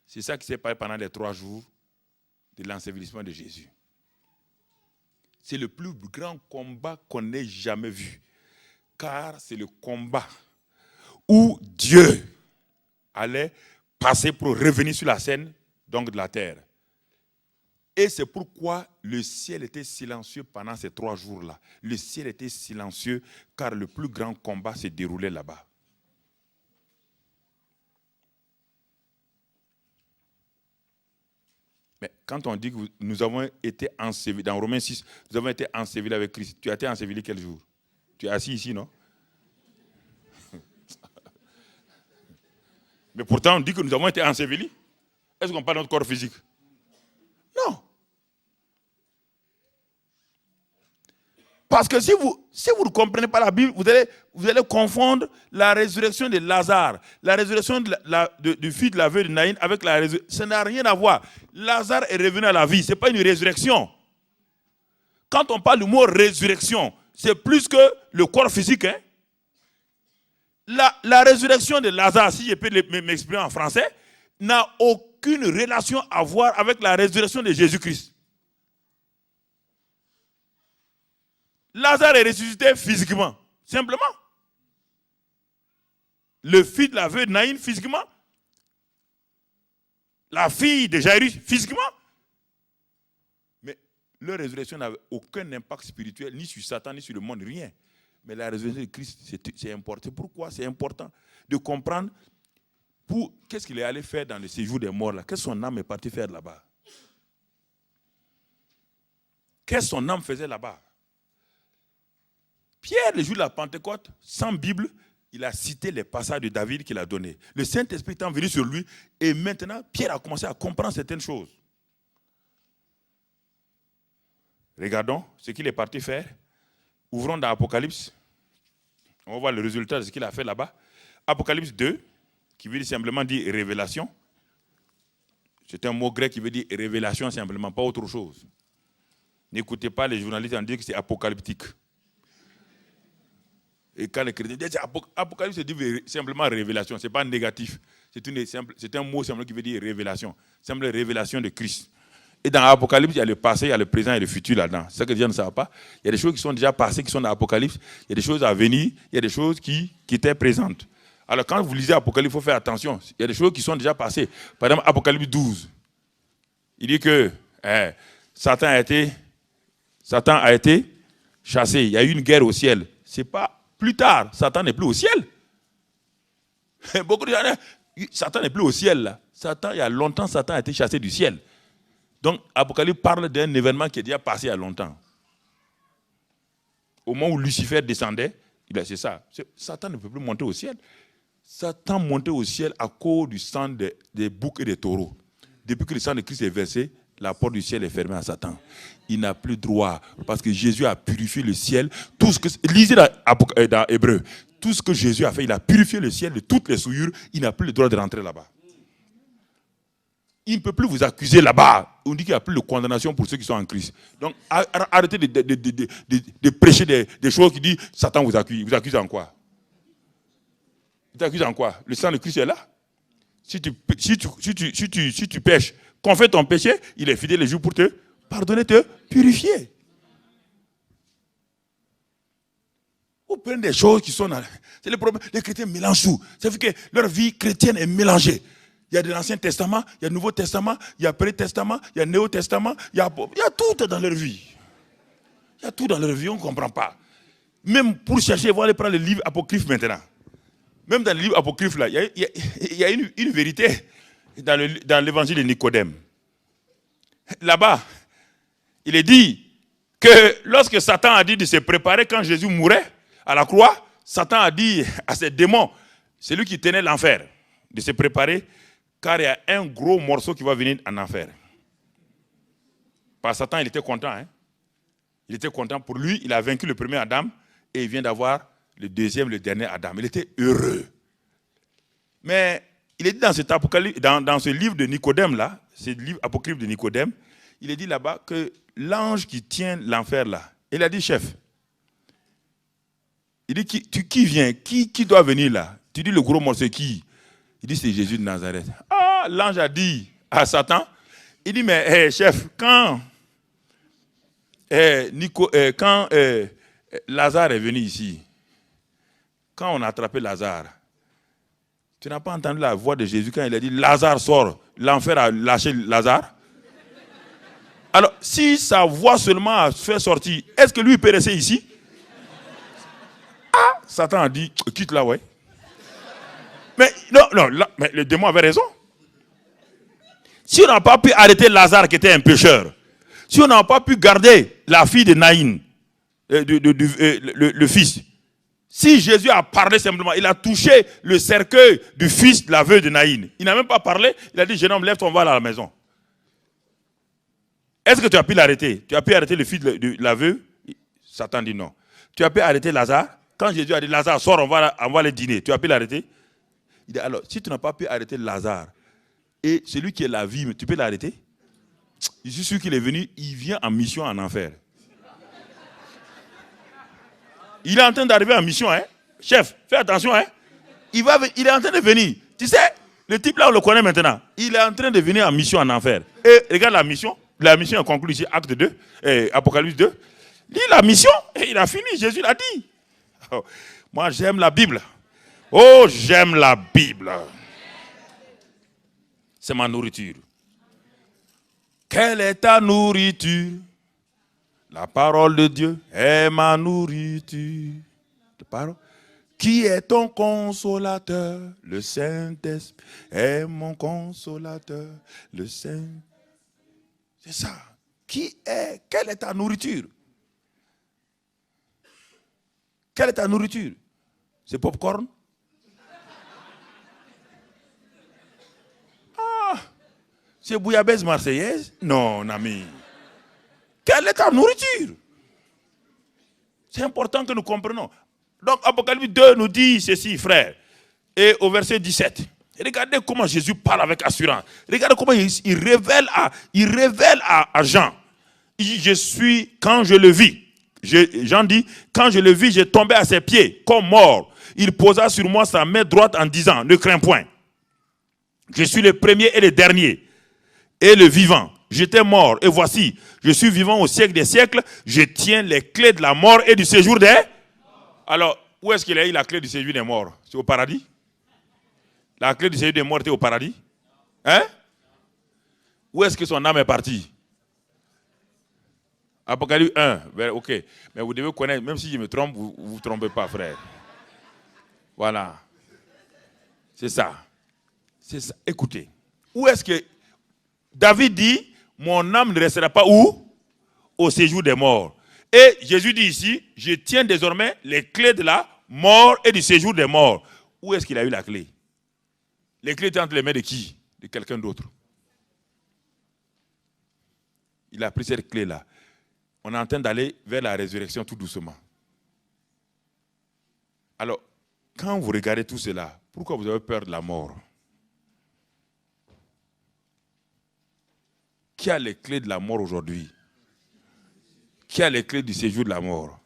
Speaker 1: c'est ça qui s'est passé pendant les 3 jours de l'ensevelissement de Jésus. C'est le plus grand combat qu'on ait jamais vu. Car c'est le combat où Dieu allait passer pour revenir sur la scène, donc de la terre. Et c'est pourquoi le ciel était silencieux pendant ces 3 jours-là. Le ciel était silencieux car le plus grand combat se déroulait là-bas. Mais quand on dit que nous avons été ensevelis, dans Romains 6, nous avons été ensevelis avec Christ. Tu as été enseveli quel jour? Tu es assis ici, non? Mais pourtant, on dit que nous avons été ensevelis. Est-ce qu'on parle de notre corps physique? Non. Parce que si vous ne comprenez pas la Bible, vous allez confondre la résurrection de Lazare, la résurrection du fils de la veuve de Naïn avec la résurrection. Ça n'a rien à voir. Lazare est revenu à la vie, ce n'est pas une résurrection. Quand on parle du mot résurrection, c'est plus que le corps physique. Hein? La résurrection de Lazare, si je peux m'exprimer en français, n'a aucune relation à voir avec la résurrection de Jésus-Christ. Lazare est ressuscité physiquement, simplement. Le fils de la veuve Naïn, physiquement. La fille de Jairus, physiquement. Mais leur résurrection n'avait aucun impact spirituel, ni sur Satan, ni sur le monde, rien. Mais la résurrection de Christ, c'est important. Pourquoi c'est important de comprendre qu'est-ce qu'il est allé faire dans le séjour des morts là? Qu'est-ce que son âme est partie faire là-bas? Qu'est-ce que son âme faisait là-bas? Pierre, le jour de la Pentecôte, sans Bible, il a cité les passages de David qu'il a donnés. Le Saint-Esprit est venu sur lui et maintenant, Pierre a commencé à comprendre certaines choses. Regardons ce qu'il est parti faire. Ouvrons dans Apocalypse. On va voir le résultat de ce qu'il a fait là-bas. Apocalypse 2, qui veut simplement dire révélation. C'est un mot grec qui veut dire révélation simplement, pas autre chose. N'écoutez pas les journalistes en disant que c'est apocalyptique. Et quand les chrétiens disent Apocalypse, c'est simplement révélation, ce n'est pas négatif. C'est un mot simplement qui veut dire révélation. Simple révélation de Christ. Et dans l'Apocalypse, il y a le passé, il y a le présent et le futur là-dedans. C'est ça que les gens ne savent pas. Il y a des choses qui sont déjà passées, qui sont dans l'Apocalypse. Il y a des choses à venir, il y a des choses qui étaient présentes. Alors quand vous lisez l'Apocalypse, il faut faire attention. Il y a des choses qui sont déjà passées. Par exemple, Apocalypse 12. Il dit que Satan a été chassé. Il y a eu une guerre au ciel. C'est pas plus tard. Satan n'est plus au ciel. Beaucoup de gens disent, Satan n'est plus au ciel. Là. Il y a longtemps, Satan a été chassé du ciel. Donc, Apocalypse parle d'un événement qui est déjà passé il y a longtemps. Au moment où Lucifer descendait, c'est ça. Satan ne peut plus monter au ciel. Satan montait au ciel à cause du sang des boucs et des taureaux. Depuis que le sang de Christ est versé, la porte du ciel est fermée à Satan. Il n'a plus droit, parce que Jésus a purifié le ciel. Lisez dans Hébreu, tout ce que Jésus a fait, il a purifié le ciel de toutes les souillures. Il n'a plus le droit de rentrer là-bas. Il ne peut plus vous accuser là-bas. On dit qu'il n'y a plus de condamnation pour ceux qui sont en Christ. Donc arrêtez de prêcher des choses qui disent Satan vous accuse. Il vous accuse en quoi? Il t'accuse en quoi? Le sang de Christ est là. Si tu pêches, confesse ton péché, il est fidèle les jours pour te pardonner, te purifier. Vous prenez des choses qui sont dans... C'est le problème. Les chrétiens mélangent tout. Ça fait que leur vie chrétienne est mélangée. Il y a de l'Ancien Testament, il y a le Nouveau Testament, il y a le Pré-Testament, il y a le Néo-Testament, il y a tout dans leur vie. Il y a tout dans leur vie, on ne comprend pas. Même pour chercher, vous allez prendre le livre apocryphe maintenant. Même dans le livre apocryphe, là, il y a une vérité dans l'évangile de Nicodème. Là-bas, il est dit que lorsque Satan a dit de se préparer quand Jésus mourait à la croix, Satan a dit à ses démons, c'est lui qui tenait l'enfer, de se préparer, car il y a un gros morceau qui va venir en enfer. Par Satan, il était content. Hein? Il était content pour lui, il a vaincu le premier Adam et il vient d'avoir le deuxième, le dernier Adam. Il était heureux. Mais il est dit dans ce livre de Nicodème, là, ce livre apocryphe de Nicodème, il est dit là-bas que l'ange qui tient l'enfer là, il a dit, chef, il dit, qui vient, qui doit venir là? Tu dis le gros morceau qui? Il dit, c'est Jésus de Nazareth. Ah, l'ange a dit à Satan, il dit, mais chef, quand Lazare est venu ici, quand on a attrapé Lazare, tu n'as pas entendu la voix de Jésus quand il a dit, Lazare sort, l'enfer a lâché Lazare? Alors, si sa voix seulement a fait sortir, est-ce que lui peut rester ici? Ah, Satan a dit, quitte là, ouais. Mais non, mais le démon avait raison. Si on n'a pas pu arrêter Lazare qui était un pécheur, si on n'a pas pu garder la fille de Naïn, le fils, si Jésus a parlé simplement, il a touché le cercueil du fils de la veuve de Naïn, il n'a même pas parlé, il a dit, jeune homme, lève-toi, on va à la maison. Est-ce que tu as pu l'arrêter? Tu as pu arrêter le fils de la veuve? Satan dit non. Tu as pu arrêter Lazare? Quand Jésus a dit, Lazare, sors, on va le dîner, tu as pu l'arrêter? Il dit, alors, si tu n'as pas pu arrêter Lazare, et celui qui est la vie, tu peux l'arrêter? Je suis sûr qu'il est venu, il vient en mission en enfer. Il est en train d'arriver en mission, hein. Chef, fais attention, hein. Il est en train de venir. Tu sais, le type là, on le connaît maintenant. Il est en train de venir en mission en enfer. Et regarde la mission. La mission est conclue ici, acte 2, Apocalypse 2. Lis la mission et il a fini. Jésus l'a dit. Oh, moi, j'aime la Bible. Oh, j'aime la Bible. C'est ma nourriture. Quelle est ta nourriture? La parole de Dieu est ma nourriture. La parole. Qui est ton consolateur? Le Saint-Esprit est mon consolateur. Le Saint. C'est ça. Quelle est ta nourriture? Quelle est ta nourriture? C'est popcorn? Ah, c'est bouillabaisse marseillaise? Non, ami. Quelle est ta nourriture? C'est important que nous comprenions. Donc, Apocalypse 2 nous dit ceci, frère. Et au verset 17, regardez comment Jésus parle avec assurance. Regardez comment il révèle à Jean. Quand je le vis, Jean dit, quand je le vis, j'ai tombé à ses pieds comme mort. Il posa sur moi sa main droite en disant, ne crains point. Je suis le premier et le dernier et le vivant. J'étais mort et voici, je suis vivant au siècle des siècles. Je tiens les clés de la mort et du séjour des... Alors, où est-ce qu'il a eu la clé du séjour des morts? C'est au paradis? La clé du séjour des morts était au paradis? Hein? Où est-ce que son âme est partie? Apocalypse 1, ok. Mais vous devez connaître, même si je me trompe, vous ne vous trompez pas, frère. Voilà. C'est ça. C'est ça. Écoutez. Où est-ce que David dit, mon âme ne restera pas où? Au séjour des morts. Et Jésus dit ici, je tiens désormais les clés de la mort et du séjour des morts. Où est-ce qu'il a eu la clé? Les clés étaient entre les mains de qui? De quelqu'un d'autre. Il a pris cette clé-là. On est en train d'aller vers la résurrection tout doucement. Alors, quand vous regardez tout cela, pourquoi vous avez peur de la mort? Qui a les clés de la mort aujourd'hui? Qui a les clés du séjour de la mort?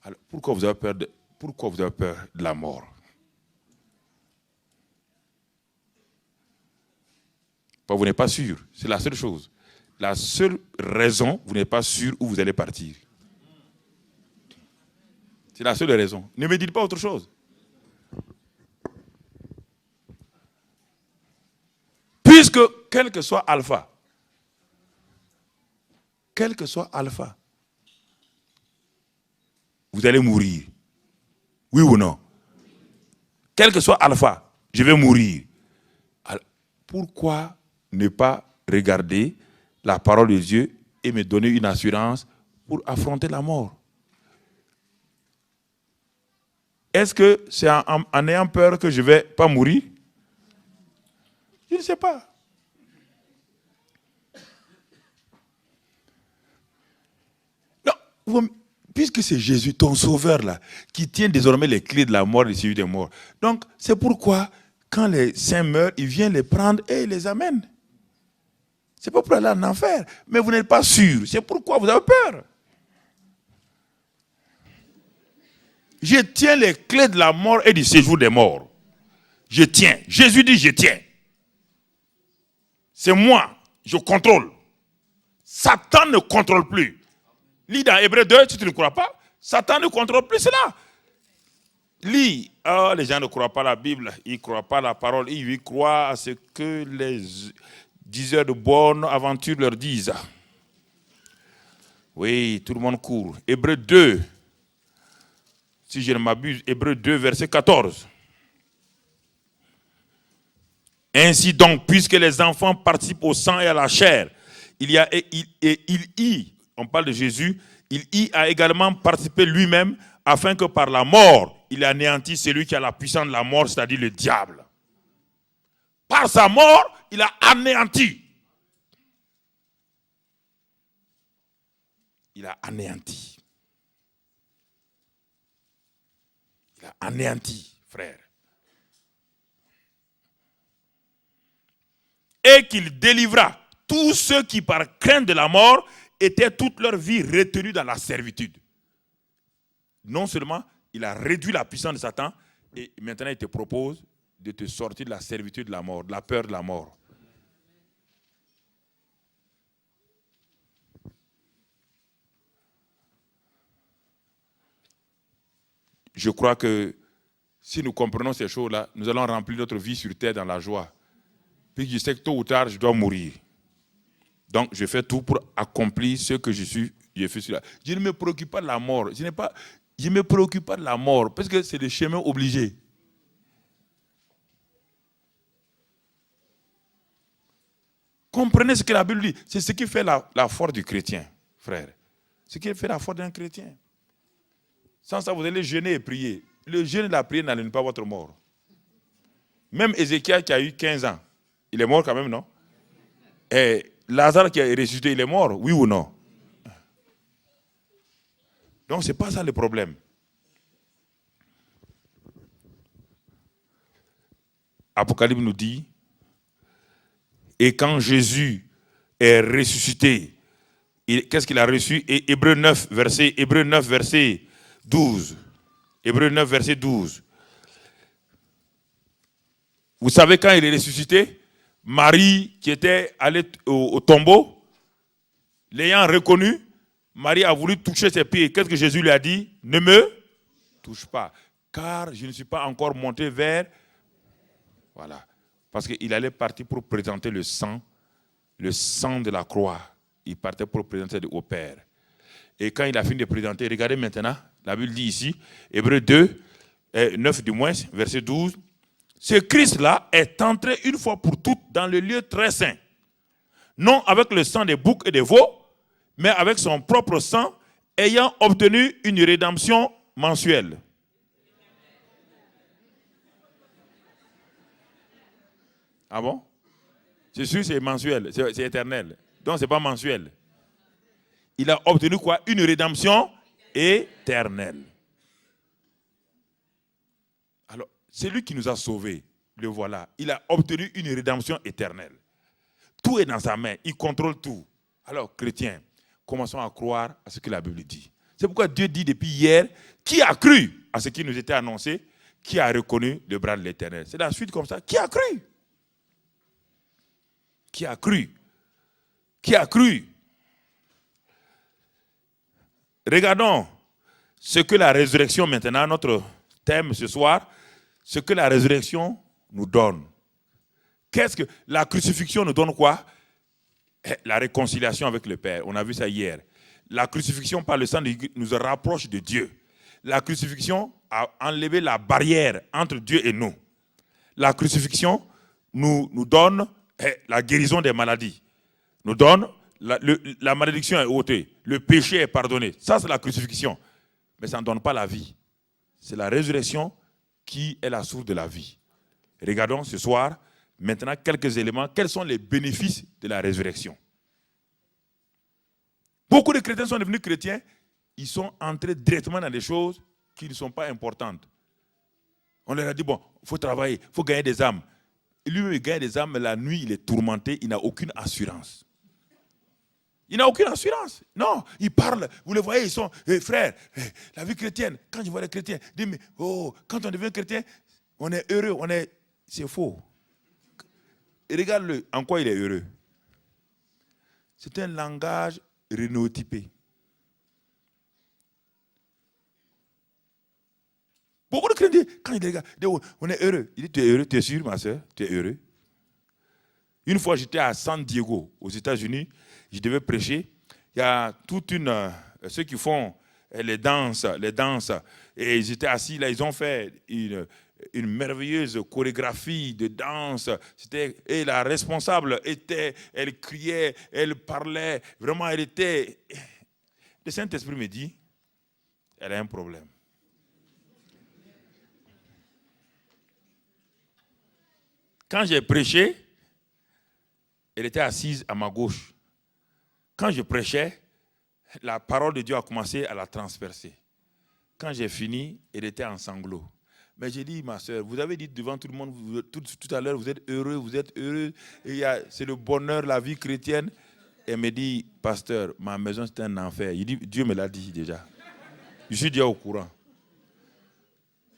Speaker 1: Alors, pourquoi vous avez peur de la mort? Vous n'êtes pas sûr. C'est la seule chose. La seule raison, vous n'êtes pas sûr où vous allez partir. C'est la seule raison. Ne me dites pas autre chose. Puisque, quel que soit alpha, vous allez mourir. Oui ou non? Quel que soit alpha, je vais mourir. Alors, pourquoi ne pas regarder la parole de Dieu et me donner une assurance pour affronter la mort? Est-ce que c'est en ayant peur que je ne vais pas mourir? Je ne sais pas. Non, puisque c'est Jésus, ton sauveur là, qui tient désormais les clés de la mort et du séjour des morts. Donc, c'est pourquoi, quand les saints meurent, il vient les prendre et il les amène. C'est pas pour aller en enfer. Mais vous n'êtes pas sûr. C'est pourquoi vous avez peur. Je tiens les clés de la mort et du séjour des morts. Je tiens. Jésus dit je tiens. C'est moi. Je contrôle. Satan ne contrôle plus. Lis dans Hébreux 2, si tu ne crois pas, Satan ne contrôle plus cela. Lis. Oh, les gens ne croient pas la Bible. Ils ne croient pas la parole. Ils croient à ce que les diseurs de bonne aventure leur disent. Oui, tout le monde court. Hébreux 2. Si je ne m'abuse, Hébreux 2, verset 14. Ainsi donc, puisque les enfants participent au sang et à la chair, on parle de Jésus, il y a également participé lui-même, afin que par la mort, il anéantisse celui qui a la puissance de la mort, c'est-à-dire le diable. Par sa mort, il a anéanti. Il a anéanti. Il a anéanti, frère. Et qu'il délivra tous ceux qui, par crainte de la mort, étaient toute leur vie retenus dans la servitude. non seulement il a réduit la puissance de Satan, et maintenant il te propose de te sortir de la servitude de la mort, de la peur de la mort. Je crois que si nous comprenons ces choses-là, nous allons remplir notre vie sur terre dans la joie. Puis je sais que tôt ou tard, je dois mourir. Donc, je fais tout pour accomplir ce que je fais sur la... Je ne me préoccupe pas de la mort. Je ne me préoccupe pas de la mort, parce que c'est le chemin obligé. Comprenez ce que la Bible dit. C'est ce qui fait la force du chrétien, frère. Ce qui fait la force d'un chrétien. Sans ça, vous allez jeûner et prier. Le jeûne et la prière n'aliènent pas votre mort. Même Ézéchiel qui a eu 15 ans, il est mort quand même, non? Et Lazare qui a ressuscité, il est mort, oui ou non? Donc, ce n'est pas ça le problème. Apocalypse nous dit, et quand Jésus est ressuscité, qu'est-ce qu'il a reçu? Et Hébreux 9, verset 12. Hébreux 9, verset 12. Vous savez quand il est ressuscité? Marie qui était allée au tombeau, l'ayant reconnu, Marie a voulu toucher ses pieds. Qu'est-ce que Jésus lui a dit? Ne me touche pas, car je ne suis pas encore monté vers... Voilà. Parce qu'il allait partir pour présenter le sang de la croix. Il partait pour présenter au Père. Et quand il a fini de présenter, regardez maintenant, la Bible dit ici, Hébreux 2, 9 du moins, verset 12, ce Christ-là est entré une fois pour toutes dans le lieu très saint, non avec le sang des boucs et des veaux, mais avec son propre sang, ayant obtenu une rédemption mensuelle. Ah bon? C'est sûr, c'est mensuel, c'est éternel. Donc, ce n'est pas mensuel. Il a obtenu quoi? Une rédemption éternelle. Alors, c'est lui qui nous a sauvés. Le voilà. Il a obtenu une rédemption éternelle. Tout est dans sa main. Il contrôle tout. Alors, chrétiens, commençons à croire à ce que la Bible dit. C'est pourquoi Dieu dit depuis hier, qui a cru à ce qui nous était annoncé, qui a reconnu le bras de l'Éternel. C'est la suite comme ça. Qui a cru? Qui a cru? Qui a cru? Regardons ce que la résurrection, maintenant, notre thème ce soir, ce que la résurrection nous donne. Qu'est-ce que la crucifixion nous donne quoi? La réconciliation avec le Père. On a vu ça hier. La crucifixion par le sang de Christ nous rapproche de Dieu. La crucifixion a enlevé la barrière entre Dieu et nous. La crucifixion nous donne la guérison des maladies. Nous donne la malédiction est ôtée. Le péché est pardonné. Ça, c'est la crucifixion. Mais ça ne donne pas la vie. C'est la résurrection qui est la source de la vie. Regardons ce soir, maintenant, quelques éléments. Quels sont les bénéfices de la résurrection? Beaucoup de chrétiens sont devenus chrétiens. Ils sont entrés directement dans des choses qui ne sont pas importantes. On leur a dit, bon, il faut travailler, il faut gagner des âmes. Lui, il gagne des âmes, mais la nuit, il est tourmenté, il n'a aucune assurance. Il n'a aucune assurance. Non, ils parlent. Vous les voyez, ils sont, frères, la vie chrétienne, quand je vois les chrétiens, ils disent, mais quand on devient chrétien, on est heureux, c'est faux. Et regarde-le, en quoi il est heureux. C'est un langage rénotypé. Beaucoup de chrétiens, quand ils regardent, on est heureux. Il dit, tu es heureux, tu es sûr, ma soeur, tu es heureux. Une fois, j'étais à San Diego, aux États-Unis, je devais prêcher. Il y a toute ceux qui font les danses, et ils étaient assis là, ils ont fait une merveilleuse chorégraphie de danse. Et la responsable elle criait, elle parlait, vraiment, elle était... Le Saint-Esprit me dit, elle a un problème. Quand j'ai prêché, elle était assise à ma gauche. Quand je prêchais, la parole de Dieu a commencé à la transpercer. Quand j'ai fini, elle était en sanglots. Mais j'ai dit, ma soeur, vous avez dit devant tout le monde, tout à l'heure, vous êtes heureux. C'est le bonheur, la vie chrétienne. Elle me dit, pasteur, ma maison c'est un enfer. Il dit, Dieu me l'a dit déjà. Je suis déjà au courant.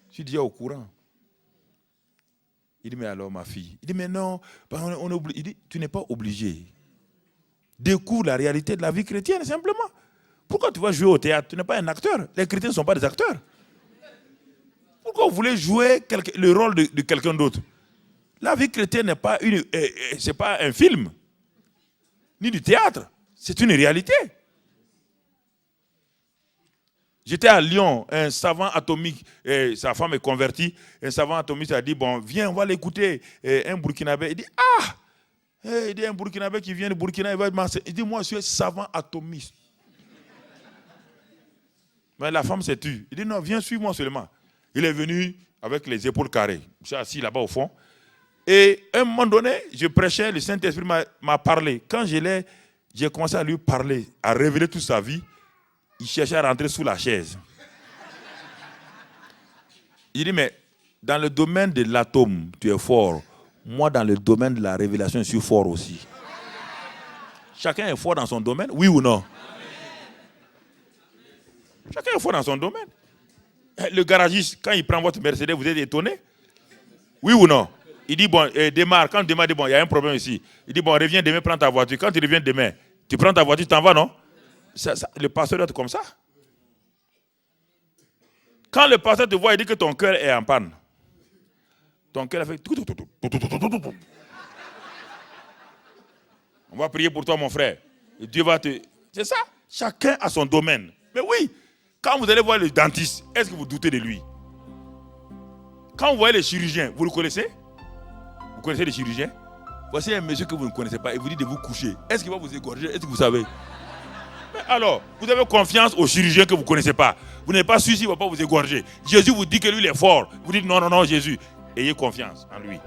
Speaker 1: Je suis déjà au courant. Il dit, mais alors ma fille? Il dit, mais non, on est obligé. Il dit, tu n'es pas obligé. Découvre la réalité de la vie chrétienne, simplement. Pourquoi tu vas jouer au théâtre? Tu n'es pas un acteur. Les chrétiens ne sont pas des acteurs. Pourquoi vous voulez jouer le rôle de quelqu'un d'autre? La vie chrétienne n'est pas, c'est pas un film, ni du théâtre. C'est une réalité. J'étais à Lyon, un savant atomique, sa femme est convertie, un savant atomique a dit, bon, viens, on va l'écouter. Un Burkinabé, il dit, ah, il dit, un Burkinabé qui vient de Burkina, il dit, moi, je suis savant atomiste. Mais la femme s'est tue. Il dit, non, viens, suis-moi seulement. Il est venu avec les épaules carrées. Je suis assis là-bas au fond. Et à un moment donné, je prêchais, le Saint-Esprit m'a parlé. Quand j'ai commencé à lui parler, à révéler toute sa vie, il cherchait à rentrer sous la chaise. Il dit, mais dans le domaine de l'atome, tu es fort. Moi, dans le domaine de la révélation, je suis fort aussi. Chacun est fort dans son domaine, oui ou non? Chacun est fort dans son domaine. Le garagiste, quand il prend votre Mercedes, vous êtes étonné? Oui ou non? Il dit, bon, démarre. Quand il démarre, il dit, bon, il y a un problème ici. Il dit, bon, reviens demain, prends ta voiture. Quand tu reviens demain, tu prends ta voiture, tu t'en vas, non? Le pasteur doit être comme ça. Quand le pasteur te voit, il dit que ton cœur est en panne. Ton cœur a fait... On va prier pour toi, mon frère. Et Dieu va te... C'est ça. Chacun a son domaine. Mais oui, quand vous allez voir le dentiste, est-ce que vous doutez de lui? Quand vous voyez les chirurgiens, vous le connaissez? Vous connaissez les chirurgiens? Voici un monsieur que vous ne connaissez pas et vous dit de vous coucher. Est-ce qu'il va vous égorger? Est-ce que vous savez? Mais alors, vous avez confiance au chirurgien que vous ne connaissez pas. Vous n'êtes pas sûr s'il ne va pas vous égorger. Jésus vous dit que lui, il est fort. Vous dites non, non, non, Jésus. Ayez confiance en lui.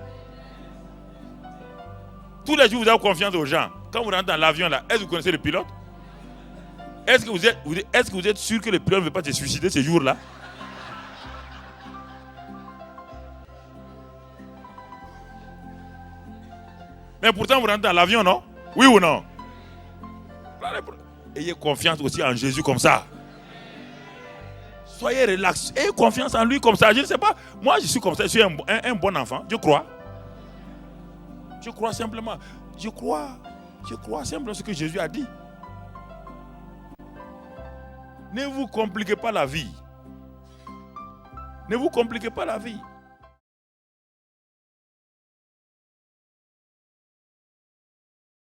Speaker 1: Tous les jours, vous avez confiance aux gens. Quand vous rentrez dans l'avion, là, est-ce que vous connaissez le pilote? Est-ce que vous êtes sûr que le pilote ne veut pas se suicider ce jour-là? Mais pourtant, vous rentrez dans l'avion, non? Oui ou non? Ayez confiance aussi en Jésus comme ça. Soyez relax. Ayez confiance en lui comme ça. Je ne sais pas. Moi, je suis comme ça. Je suis un bon enfant. Je crois. Je crois simplement. Je crois simplement ce que Jésus a dit. Ne vous compliquez pas la vie. Ne vous compliquez pas la vie.